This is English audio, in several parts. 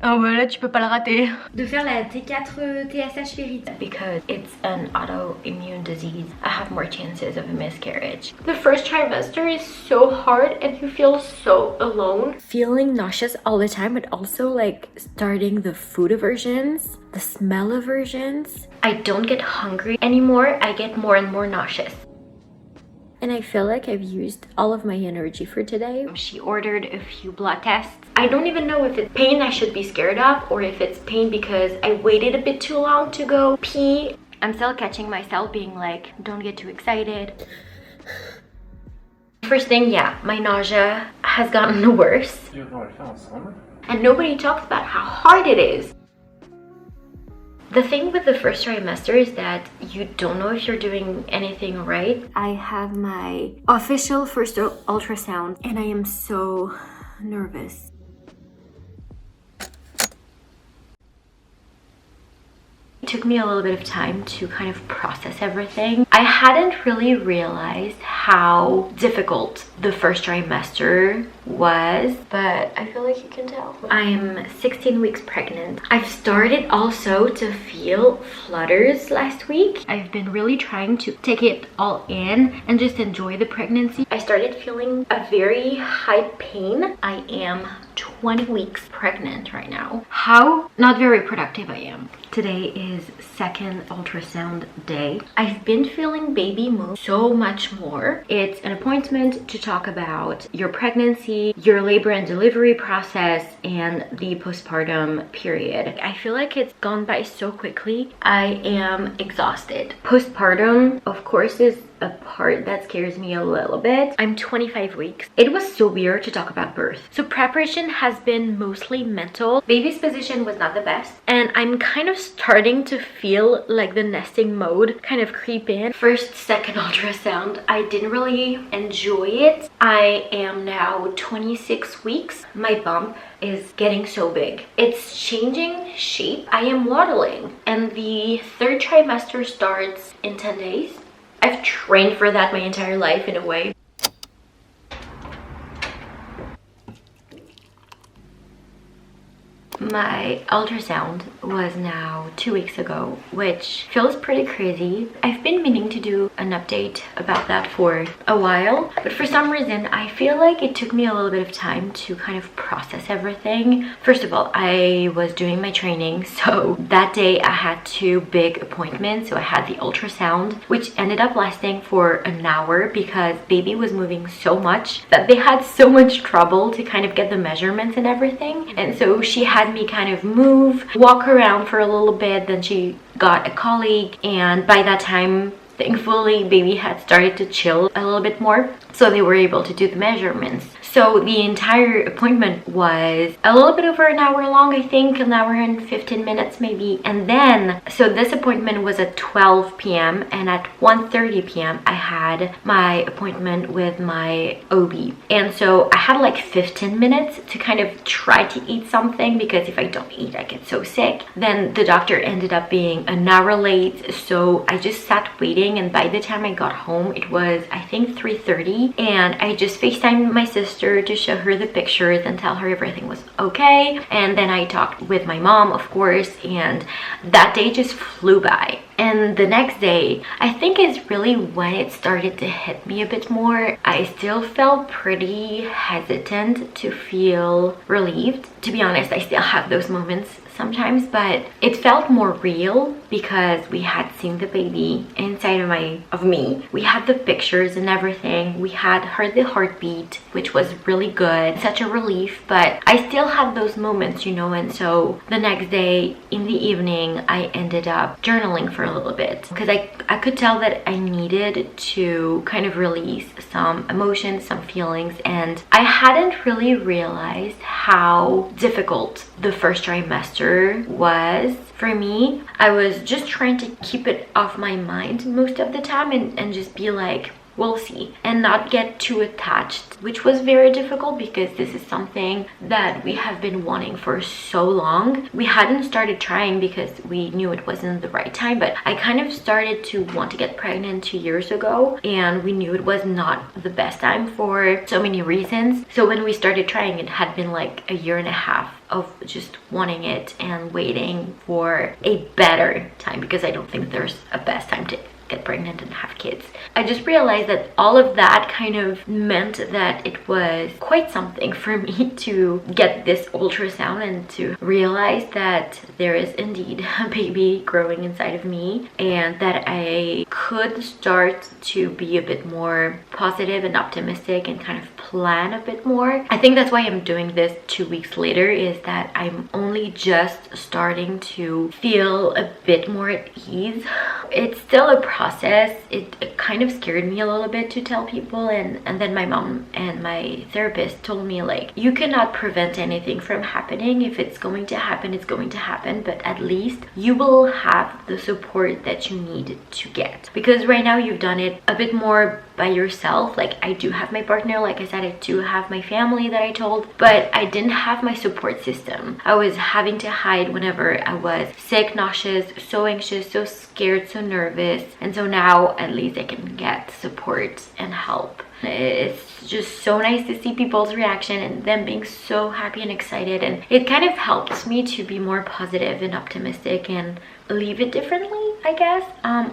Oh bah là tu peux pas le rater. De faire la T4 TSH ferrite. Because it's an autoimmune disease, I have more chances of a miscarriage. The first trimester is so hard and you feel so alone. Feeling nauseous all the time, but also like starting the food aversions, the smell aversions. I don't get hungry anymore, I get more and more nauseous. And I feel like I've used all of my energy for today. She ordered a few blood tests. I don't even know if it's pain I should be scared of or if it's pain because I waited a bit too long to go pee. I'm still catching myself being like, don't get too excited. First thing, yeah, my nausea has gotten worse. And nobody talks about how hard it is. The thing with the first trimester is that you don't know if you're doing anything right. I have my official first ultrasound and I am so nervous. It took me a little bit of time to kind of process everything. I hadn't really realized how difficult the first trimester was, but I feel like you can tell. I'm 16 weeks pregnant. I've started also to feel flutters last week. I've been really trying to take it all in and just enjoy the pregnancy. I started feeling a very high pain. I am 20 weeks pregnant right now. How not very productive I am. Today is second ultrasound day. I've been feeling baby move so much more. It's an appointment to talk about your pregnancy, your labor and delivery process, and the postpartum period. I feel like it's gone by so quickly. I am exhausted. Postpartum, of course, is a part that scares me a little bit. I'm 25 weeks. It was so weird to talk about birth. So preparation has been mostly mental. Baby's position was not the best. And I'm kind of starting to feel like the nesting mode kind of creep in. First, second ultrasound, I didn't really enjoy it. I am now 26 weeks. My bump is getting so big. It's changing shape. I am waddling. And the third trimester starts in 10 days. I've trained for that my entire life in a way. My ultrasound was now 2 weeks ago, which feels pretty crazy. I've been meaning to do an update about that for a while, but for some reason I feel like it took me a little bit of time to kind of process everything. First of all, I was doing my training, so that day I had 2 big appointments. So I had the ultrasound, which ended up lasting for an hour because baby was moving so much that they had so much trouble to kind of get the measurements and everything. And so she had me kind of move, walk around for a little bit, then she got a colleague, and by that time thankfully baby had started to chill a little bit more, so they were able to do the measurements. So the entire appointment was a little bit over an hour long, I think, an hour and 15 minutes maybe. And then, so this appointment was at 12 p.m. and at 1:30 p.m. I had my appointment with my OB. And so I had like 15 minutes to kind of try to eat something because if I don't eat, I get so sick. Then the doctor ended up being an hour late, so I just sat waiting, and by the time I got home, it was, I think, 3:30, and I just FaceTimed my sister to show her the pictures and tell her everything was okay. And then I talked with my mom, of course, and that day just flew by. And the next day, I think is really when it started to hit me a bit more. I still felt pretty hesitant to feel relieved. To be honest, I still have those moments sometimes, but it felt more real because we had seen the baby inside of me. We had the pictures and everything. We had heard the heartbeat, which was really good. Such a relief, but I still had those moments, you know. And so the next day in the evening, I ended up journaling for a little bit because I could tell that I needed to kind of release some emotions, some feelings, and I hadn't really realized how difficult the first trimester was for me. I was just trying to keep it off my mind most of the time and just be like, we'll see, and not get too attached, which was very difficult because this is something that we have been wanting for so long. We hadn't started trying because we knew it wasn't the right time, but I kind of started to want to get pregnant 2 years ago, and we knew it was not the best time for so many reasons. So when we started trying, it had been like a year and a half of just wanting it and waiting for a better time, because I don't think there's a best time to get pregnant and have kids. I just realized that all of that kind of meant that it was quite something for me to get this ultrasound and to realize that there is indeed a baby growing inside of me, and that I could start to be a bit more positive and optimistic and kind of plan a bit more. I think that's why I'm doing this 2 weeks later, is that I'm only just starting to feel a bit more at ease. It's still a process. It kind of scared me a little bit to tell people, and then my mom and my therapist told me, like, you cannot prevent anything from happening. If it's going to happen, it's going to happen, but at least you will have the support that you need to get, because right now you've done it a bit more by yourself. Like, I do have my partner, like I said, I do have my family that I told, but I didn't have my support system. I was having to hide whenever I was sick, nauseous, so anxious, so scared, so nervous. And so now at least I can get support and help. It's just so nice to see people's reaction and them being so happy and excited, and it kind of helps me to be more positive and optimistic and leave it differently, I guess.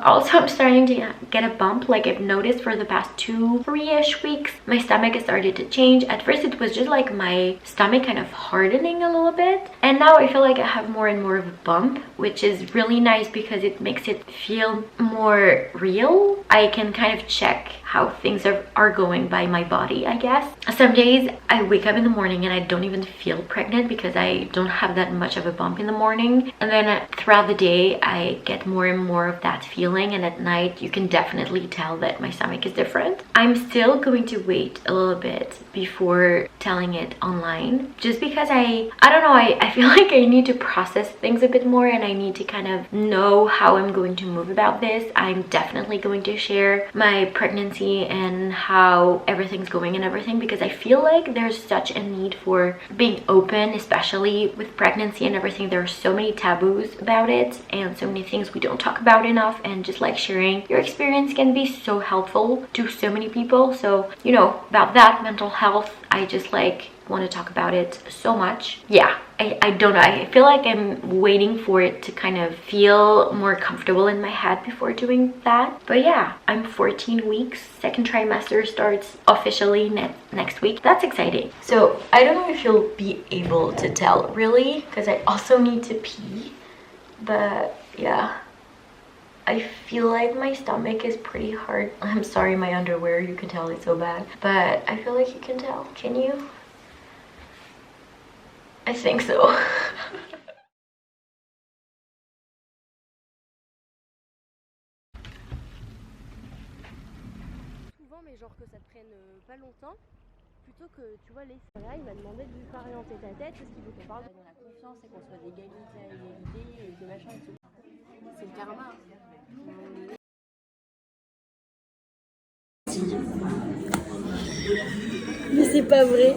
Also, I'm starting to get a bump. Like, I've noticed for the past 2-3-ish weeks, my stomach has started to change. At first it was just like my stomach kind of hardening a little bit, and now I feel like I have more and more of a bump, which is really nice because it makes it feel more real. I can kind of check how things are going by my body, I guess. Some days I wake up in the morning and I don't even feel pregnant because I don't have that much of a bump in the morning, and then throughout the day I get more and more of that feeling, and at night you can definitely tell that my stomach is different. I'm still going to wait a little bit before telling it online, just because I don't know, I feel like I need to process things a bit more, and I need to kind of know how I'm going to move about this. I'm definitely going to share my pregnancy and how everything's going and everything, because I feel like there's such a need for being open, especially with pregnancy and everything. There are so many taboos about it and so many things we don't talk about enough, and just like sharing your experience can be so helpful to so many people. So, you know, about that mental health, I just like want to talk about it so much. Yeah, I don't know, I feel like I'm waiting for it to kind of feel more comfortable in my head before doing that. But yeah, I'm 14 weeks, second trimester starts officially next week. That's exciting. So I don't know if you'll be able to tell really, because I also need to pee, but yeah, I feel like my stomach is pretty hard. I'm sorry, my underwear, you can tell it's so bad, but I feel like you can tell. Can you? I think so. Souvent, mais genre que ça te prenne pas longtemps, plutôt que tu vois les. Là, il m'a demandé de lui parler en tête à tête parce qu'il veut qu'on parle dans la confiance et qu'on soit d'égalité à égalité et que machin et tout. C'est le karma. Mais c'est pas vrai.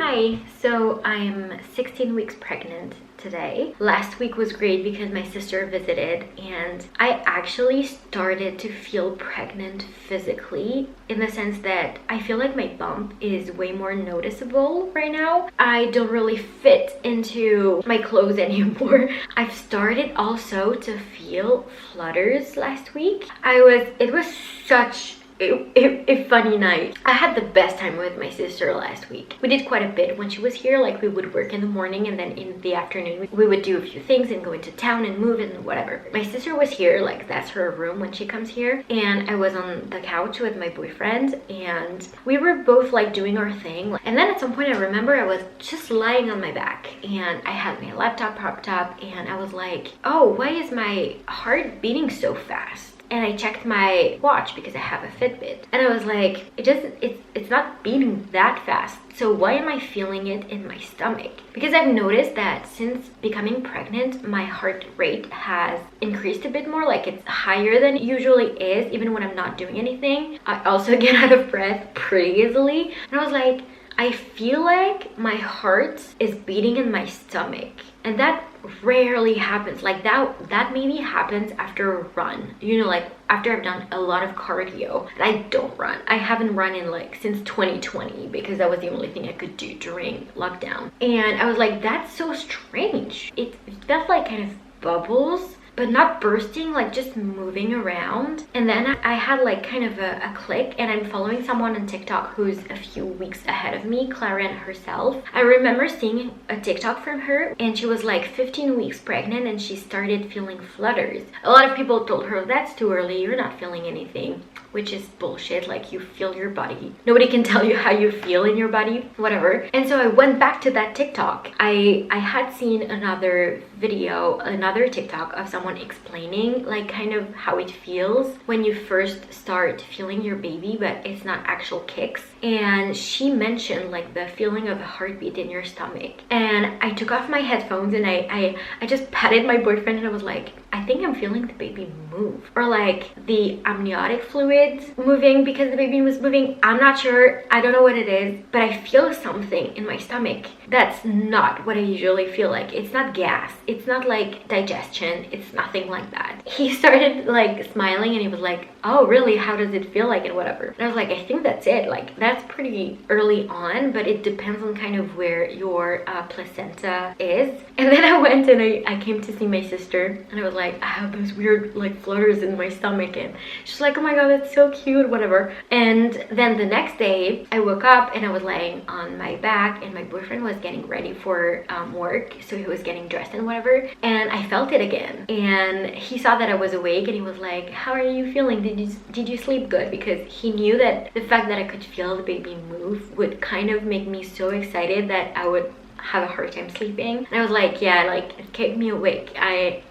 Hi, so I'm 16 weeks pregnant today. Last week was great because my sister visited, and I actually started to feel pregnant physically, in the sense that I feel like my bump is way more noticeable right now. I don't really fit into my clothes anymore. I've started also to feel flutters last week. It was such a funny night. I had the best time with my sister last week. We did quite a bit when she was here. Like, we would work in the morning, and then in the afternoon we would do a few things and go into town and move and whatever. My sister was here, like that's her room when she comes here, and I was on the couch with my boyfriend, and we were both like doing our thing. And then at some point I remember I was just lying on my back, and I had my laptop propped up, and I was like, oh, why is my heart beating so fast? and I checked my watch because I have a Fitbit, and I was like, it's not beating that fast. So why am I feeling it in my stomach? Because I've noticed that since becoming pregnant, my heart rate has increased a bit more. Like it's higher than it usually is, even when I'm not doing anything. I also get out of breath pretty easily. And I was like, I feel like my heart is beating in my stomach. And that rarely happens. Like that maybe happens after a run, you know, like after I've done a lot of cardio. And I don't run. I haven't run in like since 2020 because that was the only thing I could do during lockdown. And I was like, that's so strange. It felt like kind of bubbles, but not bursting, like just moving around. And then I had like kind of a click, and I'm following someone on TikTok who's a few weeks ahead of me, Claren herself. I remember seeing a TikTok from her, and she was like 15 weeks pregnant and she started feeling flutters. A lot of people told her, that's too early, you're not feeling anything, which is bullshit. Like, you feel your body. Nobody can tell you how you feel in your body, whatever. And so I went back to that TikTok. I had seen another video, another TikTok of someone explaining like kind of how it feels when you first start feeling your baby, but it's not actual kicks. And she mentioned like the feeling of a heartbeat in your stomach. And I took off my headphones and I just patted my boyfriend and I was like, I think I'm feeling the baby move, or like the amniotic fluids moving because the baby was moving. I'm not sure, I don't know what it is, but I feel something in my stomach that's not what I usually feel like. It's not gas, it's not like digestion, it's nothing like that. He started like smiling and he was like, oh really, how does it feel like, and whatever. And I was like, I think that's it. Like, that's pretty early on, but it depends on kind of where your placenta is. And then I went and I came to see my sister, and I was like, I have those weird like flutters in my stomach, and she's like, oh my god, that's so cute, whatever. And then the next day I woke up and I was laying on my back, and my boyfriend was getting ready for work, so he was getting dressed and whatever, and I felt it again. And he saw that I was awake and he was like, how are you feeling? Did you sleep good? Because he knew that the fact that I could feel the baby move would kind of make me so excited that I would have a hard time sleeping. And I was like, yeah, like it kept me awake. I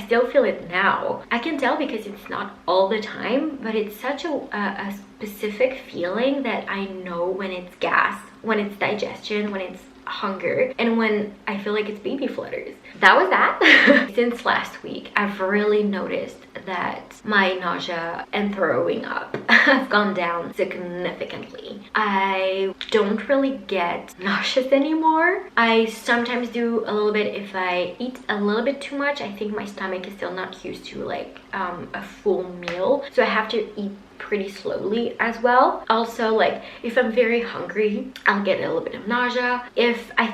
still feel it now. I can tell because it's not all the time, but it's such a specific feeling that I know when it's gas, when it's digestion, when it's hunger, and when I feel like it's baby flutters. That was that. Since last week, I've really noticed that my nausea and throwing up have gone down significantly. I don't really get nauseous anymore. I sometimes do a little bit if I eat a little bit too much. I think my stomach is still not used to like a full meal, so I have to eat pretty slowly as well. Also, like if I'm very hungry, I'll get a little bit of nausea. If I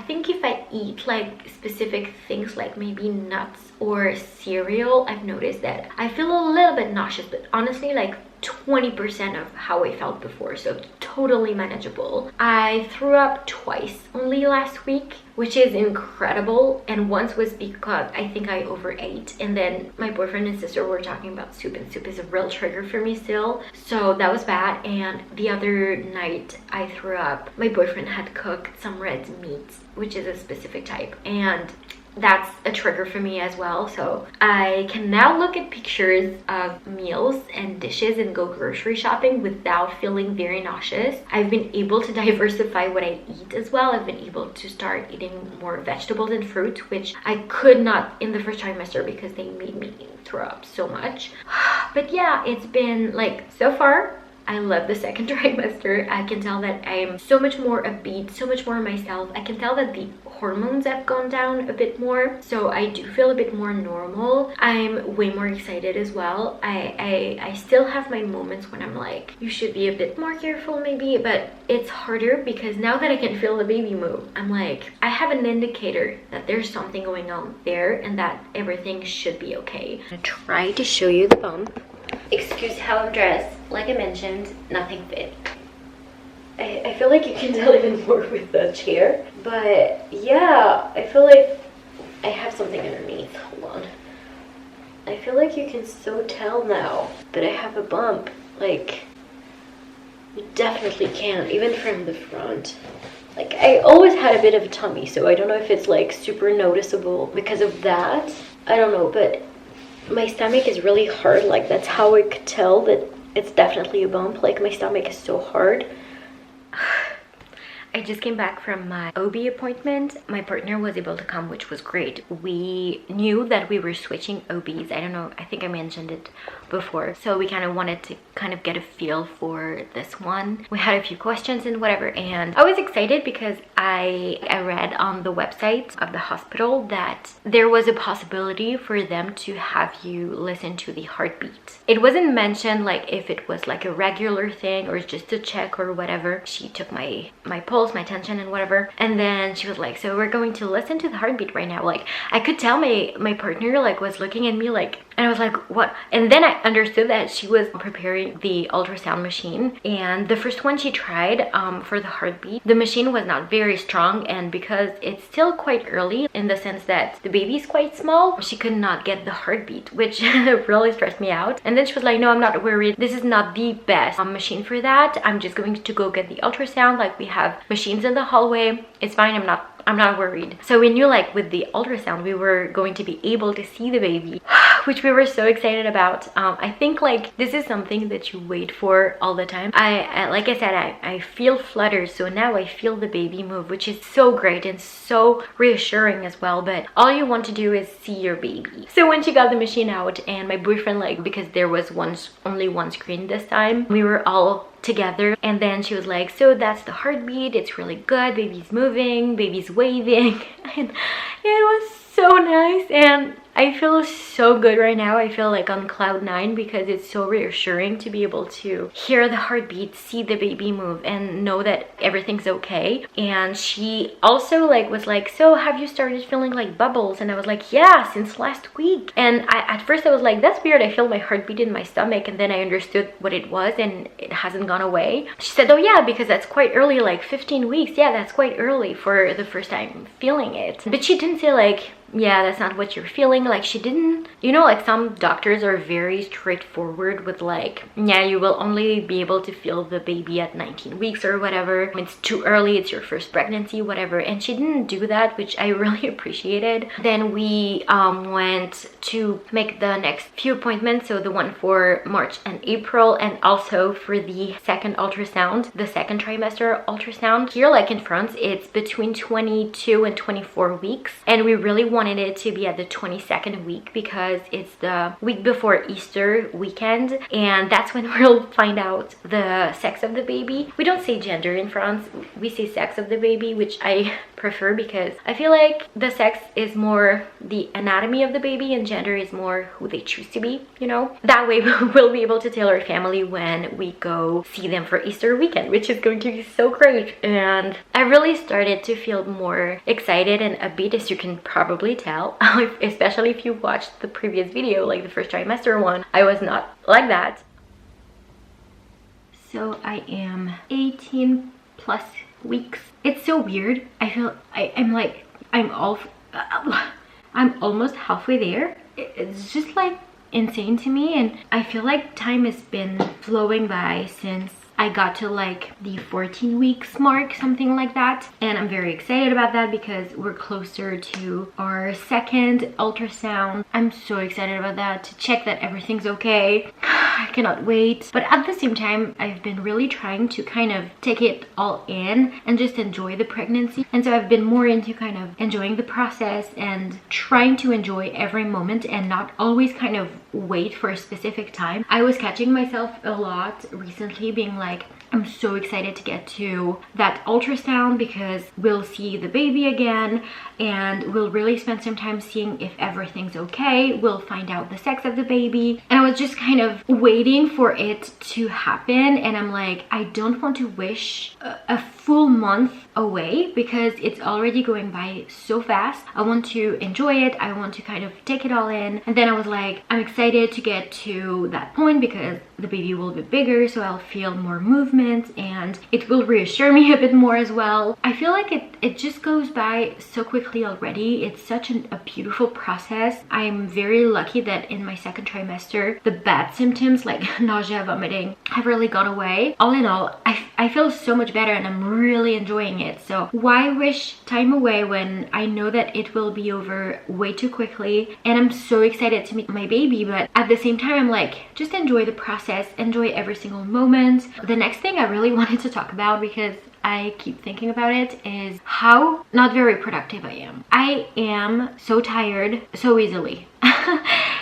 eat like specific things like maybe nuts or cereal, I've noticed that I feel a little bit nauseous, but honestly like 20% of how I felt before, so totally manageable. I threw up twice only last week, which is incredible, and once was because I think I overate, and then my boyfriend and sister were talking about soup, and soup is a real trigger for me still, so that was bad. And the other night I threw up. My boyfriend had cooked some red meat, which is a specific type, and that's a trigger for me as well. So I can now look at pictures of meals and dishes and go grocery shopping without feeling very nauseous. I've been able to diversify what I eat as well. I've been able to start eating more vegetables and fruit, which I could not in the first trimester because they made me throw up so much. But yeah, it's been like, so far I love the second trimester. I can tell that I am so much more upbeat, so much more myself. I can tell that the hormones have gone down a bit more, so I do feel a bit more normal. I'm way more excited as well. I still have my moments when I'm like, you should be a bit more careful maybe, but it's harder because now that I can feel the baby move, I'm like, I have an indicator that there's something going on there and that everything should be okay. I'm gonna try to show you the bump. Excuse how I'm dressed. Like I mentioned, nothing fit. I feel like you can tell even more with the chair. But yeah, I feel like I have something underneath. Hold on. I feel like you can so tell now that I have a bump. Like, you definitely can, even from the front. Like, I always had a bit of a tummy, so I don't know if it's like super noticeable because of that. I don't know, but my stomach is really hard. Like that's how I could tell that it's definitely a bump. Like my stomach is so hard. I just came back from my OB appointment. My partner was able to come, which was great. We knew that we were switching OBs. I don't know, I think I mentioned it before. So we kind of wanted to kind of get a feel for this one. We had a few questions and whatever, and I was excited because I read on the website of the hospital that there was a possibility for them to have you listen to the heartbeat. It wasn't mentioned like if it was like a regular thing or just a check or whatever. She took my pulse, my tension and whatever, and then she was like, so we're going to listen to the heartbeat right now. Like I could tell my partner like was looking at me like, and I was like, what? And then I understood that she was preparing the ultrasound machine, and the first one she tried for the heartbeat, the machine was not very strong, and because it's still quite early in the sense that the baby's quite small, she could not get the heartbeat, which really stressed me out. And then she was like, no, I'm not worried, this is not the best machine for that, I'm just going to go get the ultrasound, like we have machines in the hallway, it's fine, I'm not worried. So we knew like with the ultrasound we were going to be able to see the baby, which we were so excited about. I think like this is something that you wait for all the time. I like I said, I feel flutters, so now I feel the baby move, which is so great and so reassuring as well. But all you want to do is see your baby. So when she got the machine out, and my boyfriend, like, because there was only one screen this time, we were all together, and then she was like, so that's the heartbeat, it's really good, baby's moving, baby's waving, and it was so nice, and I feel so good right now. I feel like on cloud 9 because it's so reassuring to be able to hear the heartbeat, see the baby move, and know that everything's okay. And she also like was like, so have you started feeling like bubbles? And I was like, yeah, since last week. And at first I was like, that's weird, I feel my heartbeat in my stomach, and then I understood what it was and it hasn't gone away. She said, oh yeah, because that's quite early, like 15 weeks. Yeah, that's quite early for the first time feeling it. But she didn't say like, yeah, that's not what you're feeling. Like she didn't, you know, like some doctors are very straightforward with like, yeah, you will only be able to feel the baby at 19 weeks or whatever, it's too early, it's your first pregnancy, whatever. And she didn't do that, which I really appreciated. Then we went to make the next few appointments, so the one for March and April, and also for the second ultrasound, the second trimester ultrasound. Here, like in France, it's between 22 and 24 weeks, and we really wanted it to be at the 22nd week because it's the week before Easter weekend, and that's when we'll find out the sex of the baby. We don't say gender in France, we say sex of the baby, which I prefer because I feel like the sex is more the anatomy of the baby and gender is more who they choose to be, you know. That way we'll be able to tell our family when we go see them for Easter weekend, which is going to be so great. And I really started to feel more excited and upbeat, as you can probably tell, especially if you watched the previous video, like the first trimester one. I was not like that. So I am 18 plus weeks. It's so weird. I feel I'm almost halfway there. It's just like insane to me, and I feel like time has been flowing by since I got to like the 14 weeks mark, something like that. And I'm very excited about that because we're closer to our second ultrasound. I'm so excited about that, to check that everything's okay. I cannot wait. But at the same time, I've been really trying to kind of take it all in and just enjoy the pregnancy. And so I've been more into kind of enjoying the process and trying to enjoy every moment and not always kind of wait for a specific time. I was catching myself a lot recently being like, I'm so excited to get to that ultrasound because we'll see the baby again and we'll really spend some time seeing if everything's okay. We'll find out the sex of the baby. And I was just kind of waiting for it to happen, and I'm like, I don't want to wish a full month away because it's already going by so fast. I want to enjoy it. I want to kind of take it all in. And then I was like, I'm excited to get to that point because the baby will be bigger, so I'll feel more movement and it will reassure me a bit more as well. I feel like it just goes by so quickly already. It's such a beautiful process. I'm very lucky that in my second trimester, the bad symptoms like nausea, vomiting have really gone away. All in all, I feel so much better and I'm really enjoying during it. So why wish time away when I know that it will be over way too quickly, and I'm so excited to meet my baby. But at the same time, I'm like, just enjoy the process, enjoy every single moment. The next thing I really wanted to talk about, because I keep thinking about it, is how not very productive I am. I am so tired so easily.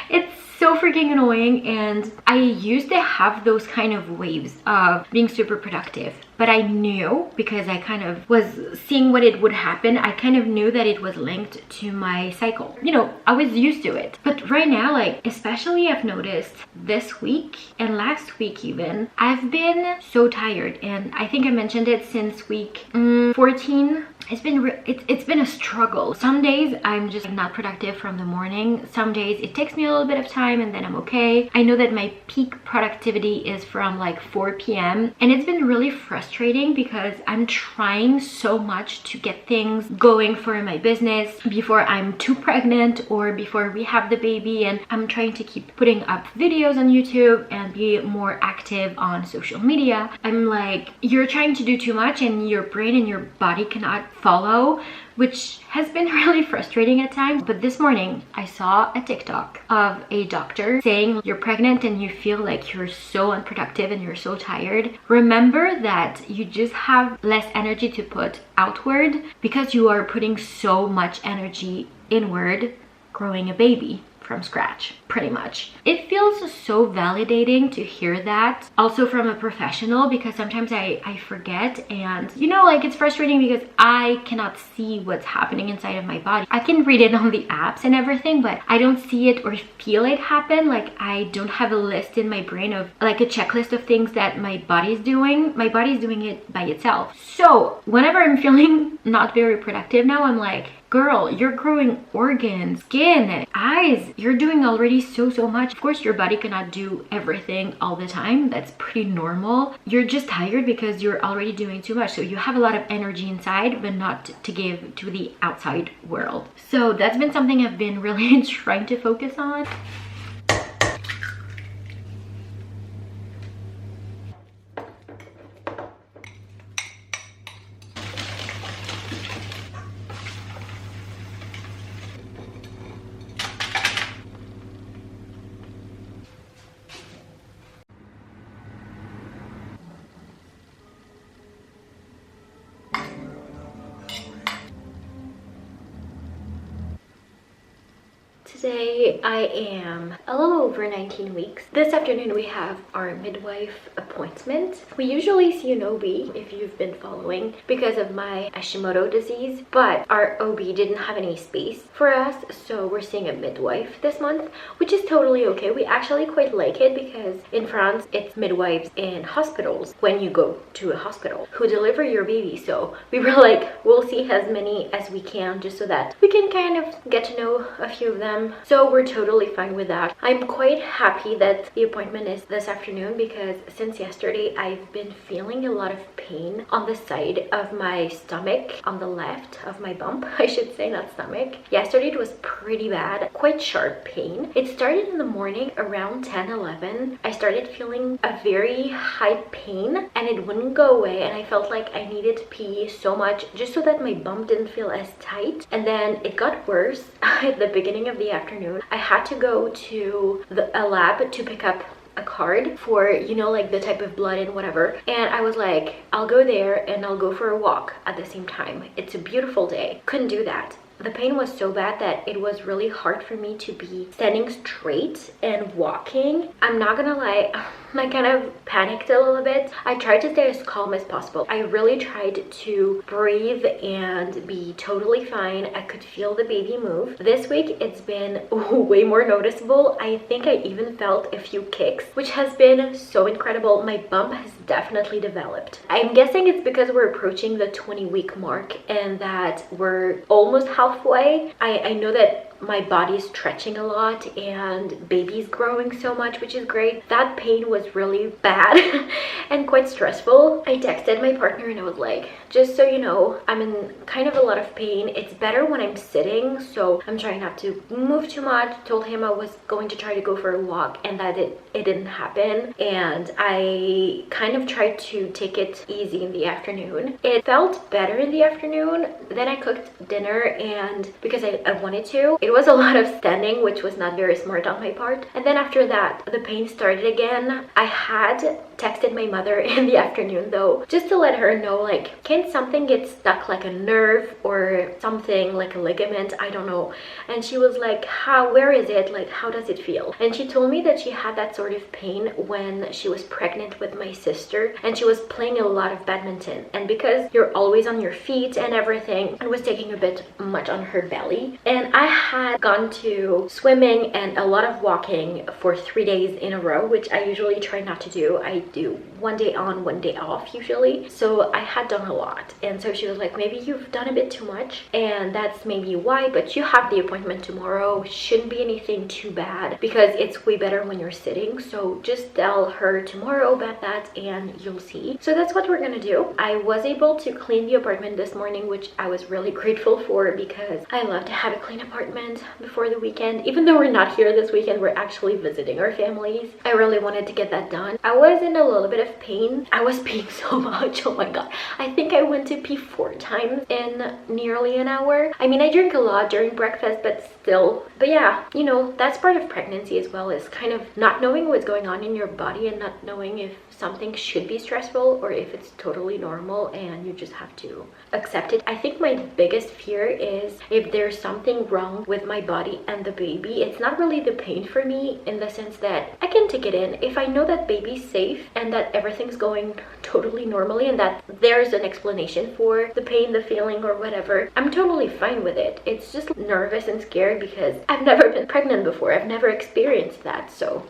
It's so freaking annoying, and I used to have those kind of waves of being super productive, but I knew, because I kind of was seeing what it would happen, I kind of knew that it was linked to my cycle. You know, I was used to it. But right now, like, especially I've noticed this week and last week even, I've been so tired, and I think I mentioned it since week 14. It's been a struggle. Some days I'm just not productive from the morning. Some days it takes me a little bit of time and then I'm okay. I know that my peak productivity is from like 4 p.m. and it's been really frustrating because I'm trying so much to get things going for my business before I'm too pregnant or before we have the baby, and I'm trying to keep putting up videos on YouTube and be more active on social media. I'm like, you're trying to do too much and your brain and your body cannot follow, which has been really frustrating at times. But this morning I saw a TikTok of a doctor saying, you're pregnant and you feel like you're so unproductive and you're so tired. Remember that you just have less energy to put outward because you are putting so much energy inward growing a baby from scratch, pretty much. It feels so validating to hear that also from a professional, because sometimes I forget, and you know, like, it's frustrating because I cannot see what's happening inside of my body. I can read it on the apps and everything, but I don't see it or feel it happen. Like, I don't have a list in my brain of like a checklist of things that my body's doing. My body's doing it by itself. So whenever I'm feeling not very productive now, I'm like, girl, you're growing organs, skin, eyes. You're doing already so much. Of course, your body cannot do everything all the time. That's pretty normal. You're just tired because you're already doing too much. So you have a lot of energy inside, but not to give to the outside world. So that's been something I've been really trying to focus on. Today I am a little over 19 weeks. This afternoon we have our midwife appointment. We usually see an OB, if you've been following, because of my Hashimoto disease, but our OB didn't have any space for us, so we're seeing a midwife this month, which is totally okay. We actually quite like it because in France it's midwives in hospitals when you go to a hospital who deliver your baby. So we were like, we'll see as many as we can just so that we can kind of get to know a few of them. So we're totally fine with that. I'm quite happy that the appointment is this afternoon because since yesterday I've been feeling a lot of pain on the side of my stomach, on the left of my bump, I should say, not stomach. Yesterday it was pretty bad, quite sharp pain. It started in the morning around 10-11. I started feeling a very high pain and it wouldn't go away, and I felt like I needed to pee so much just so that my bump didn't feel as tight. And then it got worse at the beginning of the afternoon. I had to go to a lab to pick up a card for, you know, like the type of blood and whatever, and I was like, I'll go there and I'll go for a walk at the same time. It's a beautiful day. Couldn't do that. The pain was so bad that it was really hard for me to be standing straight and walking. I'm not gonna lie, I kind of panicked a little bit. I tried to stay as calm as possible. I really tried to breathe and be totally fine. I could feel the baby move. This week it's been way more noticeable. I think I even felt a few kicks, which has been so incredible. My bump has definitely developed. I'm guessing it's because we're approaching the 20-week mark and that we're almost halfway. I know that my body's stretching a lot and baby's growing so much, which is great. That pain was really bad and quite stressful. I texted my partner and I was like, just so you know, I'm in kind of a lot of pain. It's better when I'm sitting, so I'm trying not to move too much. Told him I was going to try to go for a walk and that it didn't happen, and I kind of tried to take it easy in the afternoon. It felt better in the afternoon. Then I cooked dinner, and because I wanted to, it was a lot of standing, which was not very smart on my part. And then after that, the pain started again. I had texted my mother in the afternoon though, just to let her know, like, can something get stuck, like a nerve or something, like a ligament, I don't know. And she was like, where is it, like, how does it feel? And she told me that she had that sort of pain when she was pregnant with my sister, and she was playing a lot of badminton, and because you're always on your feet and everything, it was taking a bit much on her belly. And I had gone to swimming and a lot of walking for 3 days in a row, which I usually try not to do. I do 1 day on, 1 day off usually, so I had done a lot. And so she was like, maybe you've done a bit too much and that's maybe why, but you have the appointment tomorrow, shouldn't be anything too bad because it's way better when you're sitting, so just tell her tomorrow about that and you'll see. So that's what we're gonna do. I was able to clean the apartment this morning, which I was really grateful for because I love to have a clean apartment before the weekend. Even though we're not here this weekend, we're actually visiting our families. I really wanted to get that done. I was in a little bit of pain. I was peeing so much, oh my god. I think I went to pee 4 times in nearly an hour. I mean, I drink a lot during breakfast, but still. But yeah, you know, that's part of pregnancy as well, is kind of not knowing what's going on in your body and not knowing if something should be stressful or if it's totally normal and you just have to accept it. I think my biggest fear is if there's something wrong with my body and the baby. It's not really the pain for me, in the sense that I can take it in. If I know that baby's safe and that everything's going totally normally and that there's an explanation for the pain, the feeling, or whatever, I'm totally fine with it. It's just nervous and scared because I've never been pregnant before. I've never experienced that, so.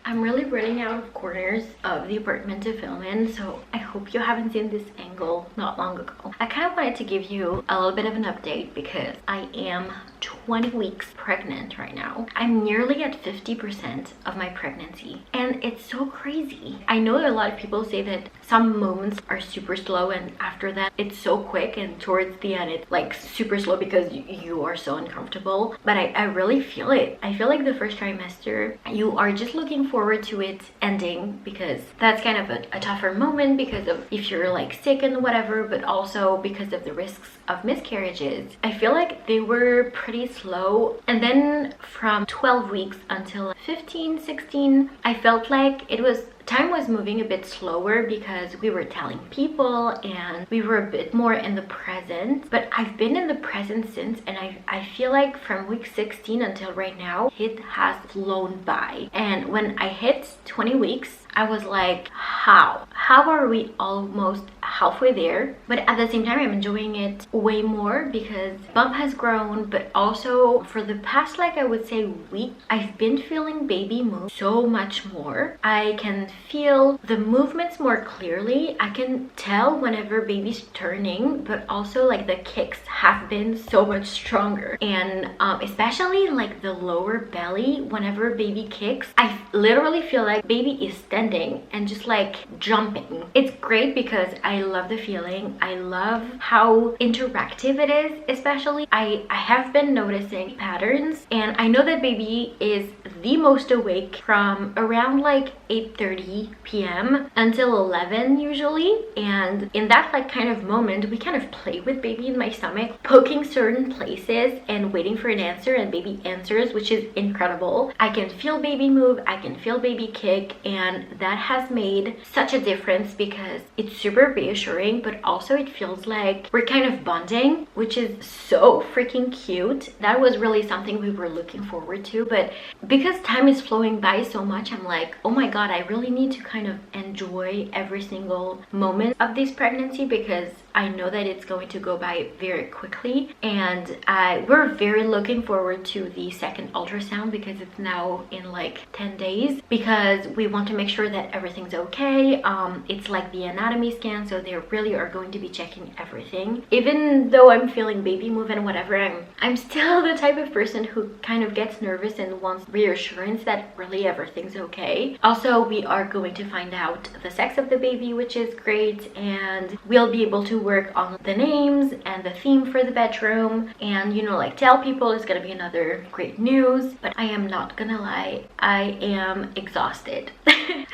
I'm really running out of corners of the apartment to film in, so I hope you haven't seen this angle not long ago. I kind of wanted to give you a little bit of an update because I am 20 weeks pregnant right now. I'm nearly at 50% of my pregnancy, and it's so crazy. I know a lot of people say that some moments are super slow and after that it's so quick, and towards the end it's like super slow because you are so uncomfortable, but I really feel it. I feel like the first trimester you are just looking forward to it ending, because that's kind of a tougher moment because of if you're like sick and whatever, but also because of the risks of miscarriages. I feel like they were pretty slow, and then from 12 weeks until 15, 16, I felt like time was moving a bit slower because we were telling people and we were a bit more in the present. But I've been in the present since, and I feel like from week 16 until right now, it has flown by. And when I hit 20 weeks, I was like, how are we almost halfway there? But at the same time, I'm enjoying it way more because bump has grown, but also for the past, like, I would say week, I've been feeling baby move so much more. I can feel the movements more clearly. I can tell whenever baby's turning, but also like the kicks have been so much stronger. And especially like the lower belly, whenever baby kicks, I literally feel like baby is standing and just like jumping. It's great because I love the feeling. I love how interactive it is. Especially I have been noticing patterns, and I know that baby is the most awake from around like 8:30 p.m. until 11 usually, and in that like kind of moment we kind of play with baby in my stomach, poking certain places and waiting for an answer, and baby answers, which is incredible. I can feel baby move, I can feel baby kick, and that has made such a difference because it's super reassuring, but also it feels like we're kind of bonding, which is so freaking cute. That was really something we were looking forward to, but because time is flowing by so much, I'm like, oh my god, I really need to kind of enjoy every single moment of this pregnancy because I know that it's going to go by very quickly, and we're very looking forward to the second ultrasound because it's now in like 10 days, because we want to make sure that everything's okay. It's like the anatomy scan, so they really are going to be checking everything. Even though I'm feeling baby move and whatever, I'm still the type of person who kind of gets nervous and wants reassurance that really everything's okay. Also, we are going to find out the sex of the baby, which is great, and we'll be able to work on the names and the theme for the bedroom, and you know, like tell people it's gonna be another great news. But I am not gonna lie, I am exhausted.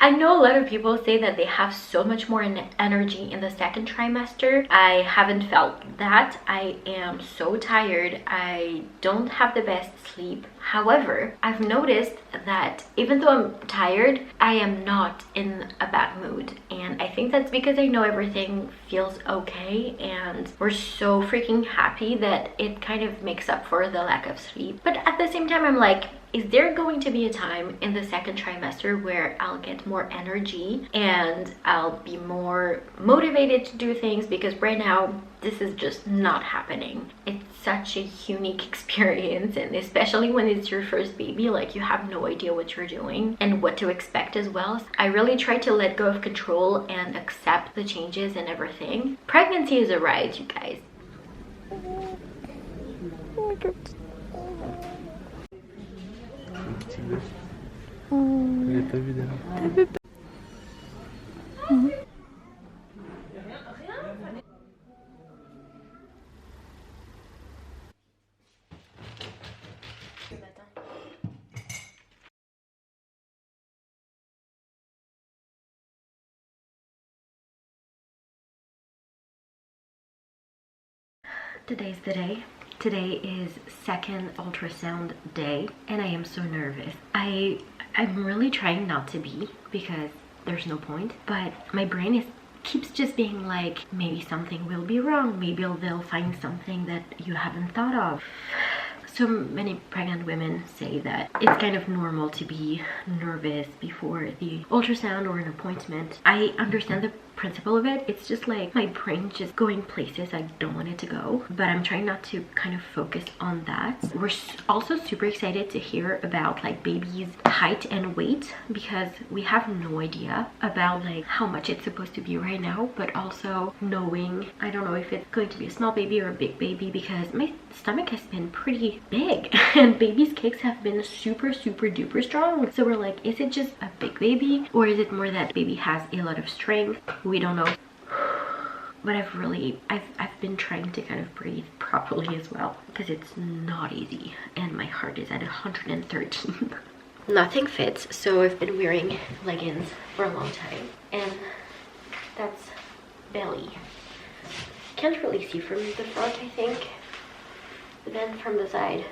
I know a lot of people say that they have so much more energy in the second trimester. I haven't felt that. I am so tired. I don't have the best sleep. However, I've noticed that even though I'm tired, I am not in a bad mood. And I think that's because I know everything feels okay, and we're so freaking happy that it kind of makes up for the lack of sleep. But at the same time, I'm like, is there going to be a time in the second trimester where I'll get more energy and I'll be more motivated to do things? Because right now, this is just not happening. It's such a unique experience, and especially when it's your first baby, like you have no idea what you're doing and what to expect as well. I really try to let go of control and accept the changes and everything. Pregnancy is a ride, you guys. Oh my God. T'as vu derrière? Today's the day. Today is second ultrasound day, and I am so nervous. I'm really trying not to be, because there's no point, but my brain keeps just being like, maybe something will be wrong, maybe they'll find something that you haven't thought of. So many pregnant women say that it's kind of normal to be nervous before the ultrasound or an appointment. I understand the principle of it. It's just like my brain just going places I don't want it to go, but I'm trying not to kind of focus on that. We're also super excited to hear about like baby's height and weight, because we have no idea about like how much it's supposed to be right now, but also knowing, I don't know if it's going to be a small baby or a big baby, because my stomach has been pretty big and baby's kicks have been super duper strong. So we're like, is it just a big baby, or is it more that baby has a lot of strength? We don't know. But I've been trying to kind of breathe properly as well, because it's not easy and my heart is at 113. Nothing fits, so I've been wearing leggings for a long time, and that's belly. Can't really see from the front, I think, but then from the side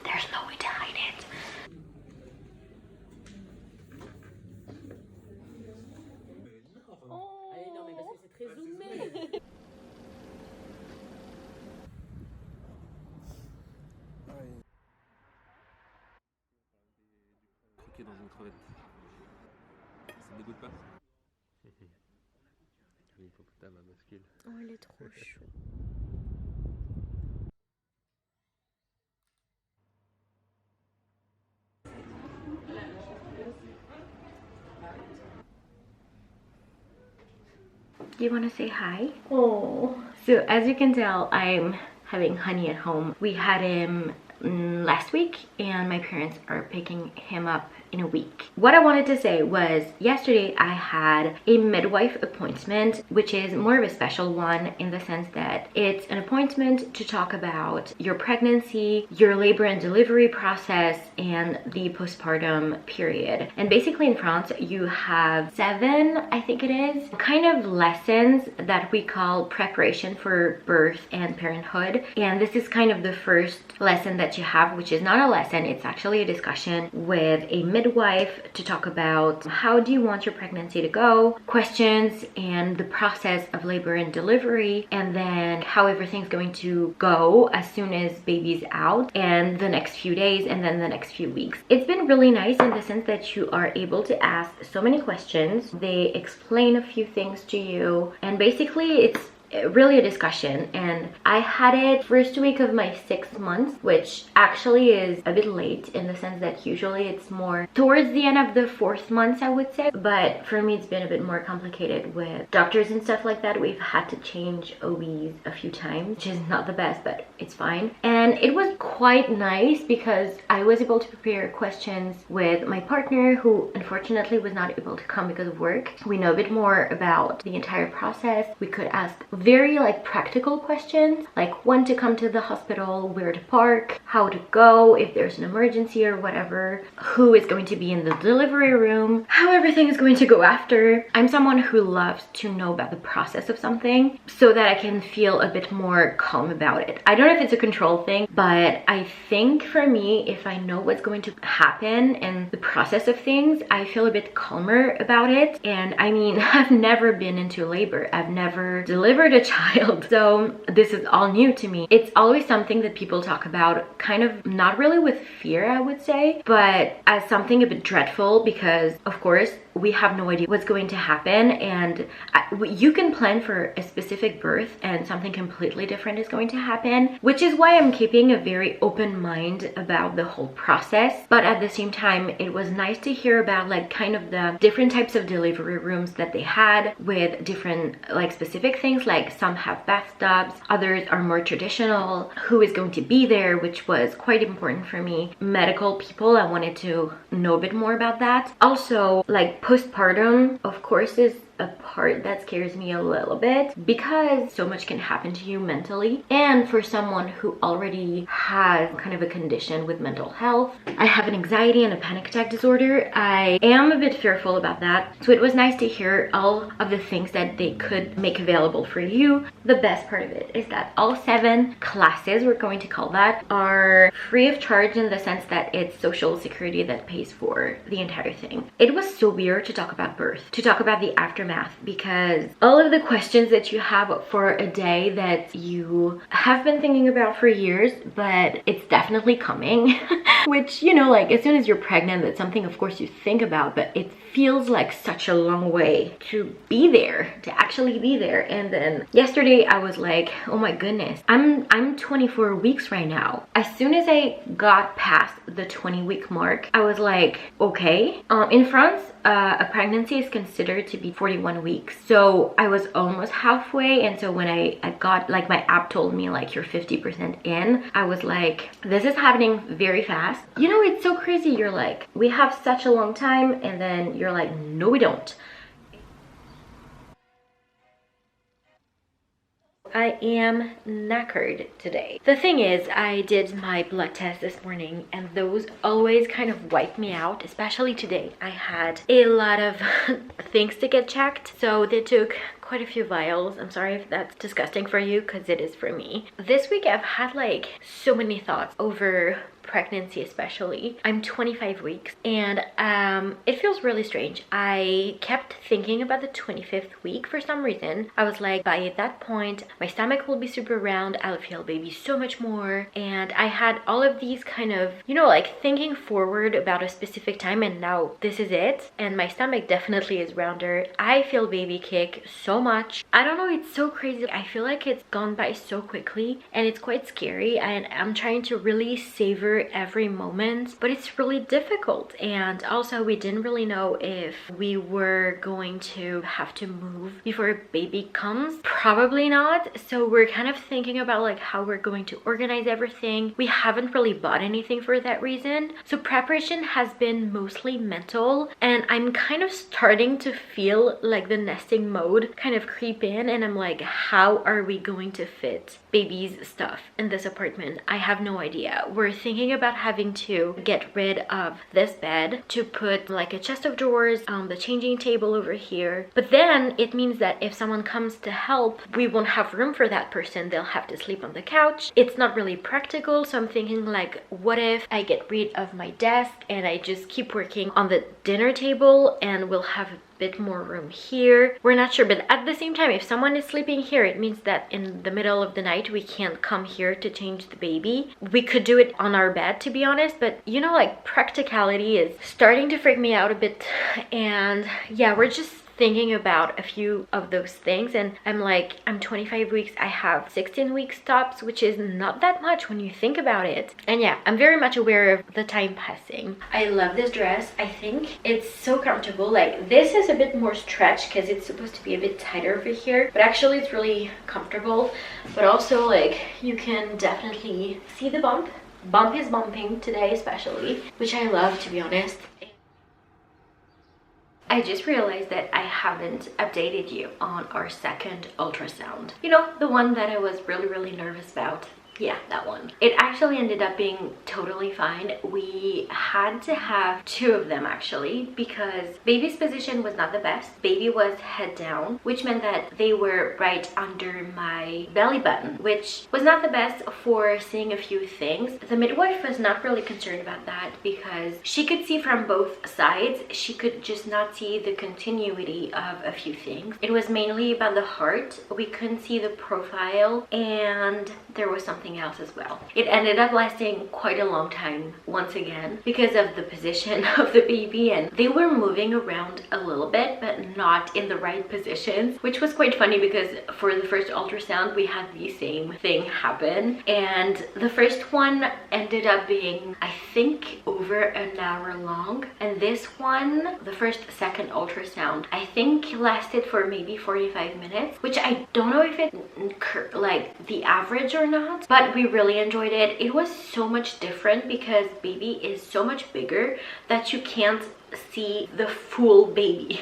there's no way to hide it. Croquer dans une crevette. Ça te dégoûte pas? L'hippopotame à bascule. Oh, il est trop chou. Do you want to say hi? Oh. So as you can tell, I'm having Honey at home. We had him last week, and my parents are picking him up in a week. What I wanted to say was, yesterday I had a midwife appointment, which is more of a special one in the sense that it's an appointment to talk about your pregnancy, your labor and delivery process, and the postpartum period. And basically in France you have 7, I think it is, kind of lessons that we call preparation for birth and parenthood. And this is kind of the first lesson that you have, which is not a lesson, it's actually a discussion with a midwife to talk about how do you want your pregnancy to go, questions and the process of labor and delivery, and then how everything's going to go as soon as baby's out, and the next few days, and then the next few weeks. It's been really nice in the sense that you are able to ask so many questions. They explain a few things to you, and basically it's really a discussion, and I had it first week of my 6 months, which actually is a bit late in the sense that usually it's more towards the end of the 4th month, I would say. But for me, it's been a bit more complicated with doctors and stuff like that. We've had to change OBs a few times, which is not the best, but it's fine. And it was quite nice because I was able to prepare questions with my partner, who unfortunately was not able to come because of work. We know a bit more about the entire process. We could ask very like practical questions, like when to come to the hospital, where to park, how to go if there's an emergency or whatever, who is going to be in the delivery room, how everything is going to go after. I'm someone who loves to know about the process of something so that I can feel a bit more calm about it. I don't know if it's a control thing, but I think for me, if I know what's going to happen and the process of things, I feel a bit calmer about it. And I mean, I've never been into labor. I've never delivered a child, so this is all new to me. It's always something that people talk about, kind of not really with fear, I would say, but as something a bit dreadful, because of course we have no idea what's going to happen, and you can plan for a specific birth and something completely different is going to happen, which is why I'm keeping a very open mind about the whole process. But at the same time, it was nice to hear about like kind of the different types of delivery rooms that they had with different like specific things, like some have bathtubs, others are more traditional, who is going to be there, which was quite important for me. Medical people, I wanted to know a bit more about that. Also, like postpartum, of course, is a part that scares me a little bit because so much can happen to you mentally. And for someone who already has kind of a condition with mental health, I have an anxiety and a panic attack disorder. I am a bit fearful about that. So it was nice to hear all of the things that they could make available for you. The best part of it is that all 7 classes, we're going to call that, are free of charge in the sense that it's Social Security that pays for the entire thing. It was so weird to talk about birth, to talk about the aftermath, because all of the questions that you have for a day that you have been thinking about for years, but it's definitely coming, which, you know, like as soon as you're pregnant, that's something of course you think about, but it feels like such a long way to be there, to actually be there. And then yesterday I was like, oh my goodness, I'm 24 weeks right now. As soon as I got past the 20-week mark, I was like, okay. In France, a pregnancy is considered to be 41 weeks. So I was almost halfway. And so when I got, like, my app told me like you're 50% in, I was like, this is happening very fast. You know, it's so crazy. You're like, we have such a long time, and then you're like, no, we don't. I am knackered today. The thing is, I did my blood test this morning and those always kind of wipe me out, especially today. I had a lot of things to get checked, so they took quite a few vials. I'm sorry if that's disgusting for you, because it is for me. This week I've had like so many thoughts over pregnancy, especially. I'm 25 weeks and it feels really strange. I kept thinking about the 25th week for some reason. I was like, by that point my stomach will be super round, I'll feel baby so much more, and I had all of these kind of, you know, like thinking forward about a specific time, and now this is it, and my stomach definitely is rounder. I feel baby kick so much. I don't know, it's so crazy. I feel like it's gone by so quickly and it's quite scary, and I'm trying to really savor every moment, but it's really difficult. And also, we didn't really know if we were going to have to move before a baby comes. Probably not. So we're kind of thinking about like how we're going to organize everything. We haven't really bought anything for that reason. So preparation has been mostly mental, and I'm kind of starting to feel like the nesting mode kind of creep in, and I'm like, how are we going to fit baby's stuff in this apartment? I have no idea. We're thinking about having to get rid of this bed to put like a chest of drawers, the changing table over here, but then it means that if someone comes to help, we won't have room for that person. They'll have to sleep on the couch. It's not really practical. So I'm thinking like, what if I get rid of my desk and I just keep working on the dinner table, and we'll have a bit more room here. We're not sure, but at the same time, if someone is sleeping here, it means that in the middle of the night we can't come here to change the baby. We could do it on our bed, to be honest, but you know, like practicality is starting to freak me out a bit. And yeah, we're just thinking about a few of those things, and I'm like, I'm 25 weeks, I have 16 weeks tops, which is not that much when you think about it. And yeah, I'm very much aware of the time passing. I love this dress. I think it's so comfortable. Like, this is a bit more stretched because it's supposed to be a bit tighter over here, but actually it's really comfortable. But also, like, you can definitely see the bump. Bump is bumping today especially, which I love, to be honest. I just realized that I haven't updated you on our second ultrasound. You know, the one that I was really nervous about. Yeah, that one. It actually ended up being totally fine. We had to have 2 of them actually because baby's position was not the best. Baby was head down, which meant that they were right under my belly button, which was not the best for seeing a few things. The midwife was not really concerned about that because she could see from both sides. She could just not see the continuity of a few things. It was mainly about the heart. We couldn't see the profile, and there was something else as well. It ended up lasting quite a long time once again because of the position of the baby, and they were moving around a little bit but not in the right positions, which was quite funny because for the first ultrasound we had the same thing happen, and the first one ended up being, I think, over an hour long, and this one, the second ultrasound, I think lasted for maybe 45 minutes, which I don't know if it like the average or not, but we really enjoyed it. It was so much different because baby is so much bigger that you can't see the full baby.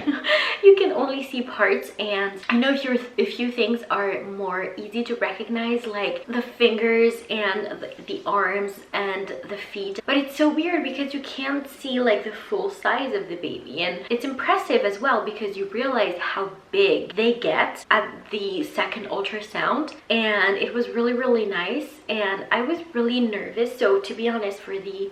You can only see parts, and I know a few things are more easy to recognize, like the fingers and the arms and the feet, but it's so weird because you can't see like the full size of the baby. And it's impressive as well because you realize how big they get at the second ultrasound, and it was really nice. And I was really nervous, so to be honest, for the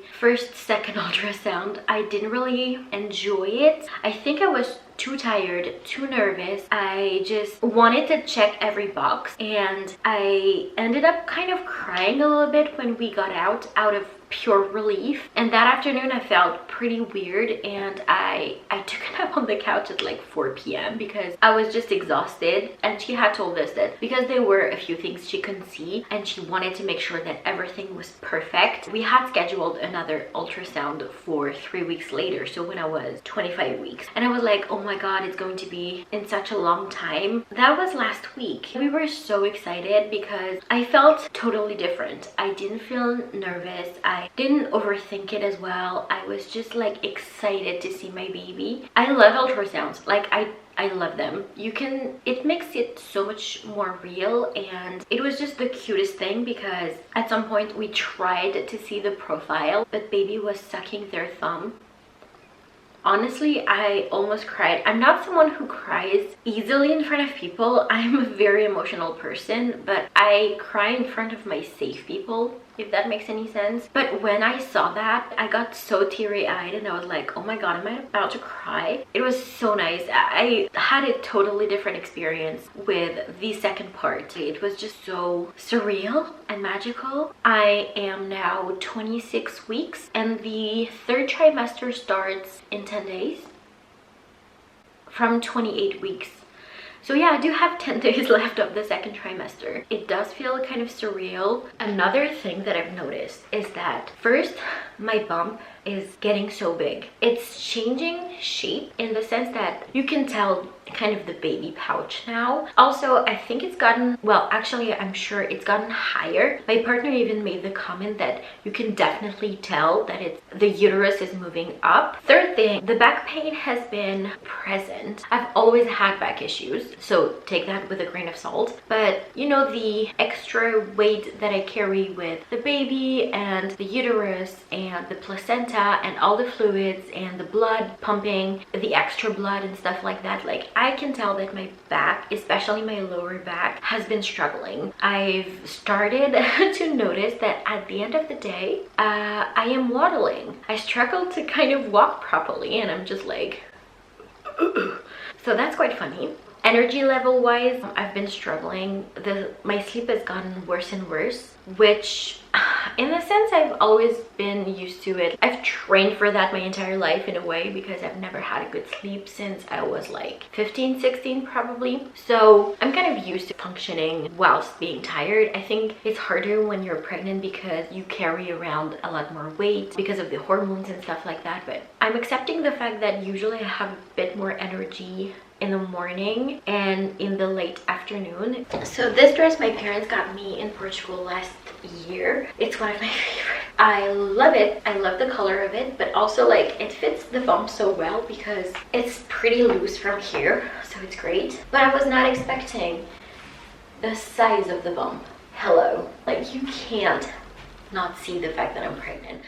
second ultrasound I didn't really enjoy it. I think I was too tired, too nervous. I just wanted to check every box, and I ended up kind of crying a little bit when we got out of pure relief. And that afternoon I felt pretty weird, and I took a nap on the couch at like 4 p.m. because I was just exhausted. And she had told us that because there were a few things she couldn't see and she wanted to make sure that everything was perfect, we had scheduled another ultrasound for 3 weeks later, so when I was 25 weeks. And I was like, oh my god, it's going to be in such a long time. That was last week. We were so excited because I felt totally different. I didn't feel nervous. I didn't overthink it as well. I was just like excited to see my baby. I love ultrasounds. Like, I love them. It makes it so much more real, and it was just the cutest thing because at some point we tried to see the profile, but baby was sucking their thumb. Honestly, I almost cried. I'm not someone who cries easily in front of people. I'm a very emotional person, but I cry in front of my safe people, if that makes any sense. But when I saw that, I got so teary-eyed and I was like, oh my god, am I about to cry? It was so nice. I had a totally different experience with the second part. It was just so surreal and magical. I am now 26 weeks and the 3rd trimester starts in 10 days from 28 weeks. So yeah, I do have 10 days left of the 2nd trimester. It does feel kind of surreal. Another thing that I've noticed is that first, my bump is getting so big. It's changing shape in the sense that you can tell kind of the baby pouch now. Also, I think it's gotten, well, actually I'm sure it's gotten higher. My partner even made the comment that you can definitely tell that the uterus is moving up. Third thing, the back pain has been present. I've always had back issues, so take that with a grain of salt. But you know, the extra weight that I carry with the baby and the uterus and the placenta and all the fluids and the blood pumping, the extra blood and stuff like that, like I can tell that my back, especially my lower back, has been struggling. I've started to notice that at the end of the day, I am waddling. I struggle to kind of walk properly and I'm just like so that's quite funny. Energy level wise, I've been struggling. My sleep has gotten worse and worse, which In a sense, I've always been used to it. I've trained for that my entire life in a way, because I've never had a good sleep since I was like 15, 16 probably. So I'm kind of used to functioning whilst being tired. I think it's harder when you're pregnant because you carry around a lot more weight because of the hormones and stuff like that. But I'm accepting the fact that usually I have a bit more energy in the morning and in the late afternoon. So this dress my parents got me in Portugal last year. It's one of my favorites. I love it. I love the color of it, but also like it fits the bump so well because it's pretty loose from here, so it's great. But I was not expecting the size of the bump. Hello, like you can't not see the fact that I'm pregnant.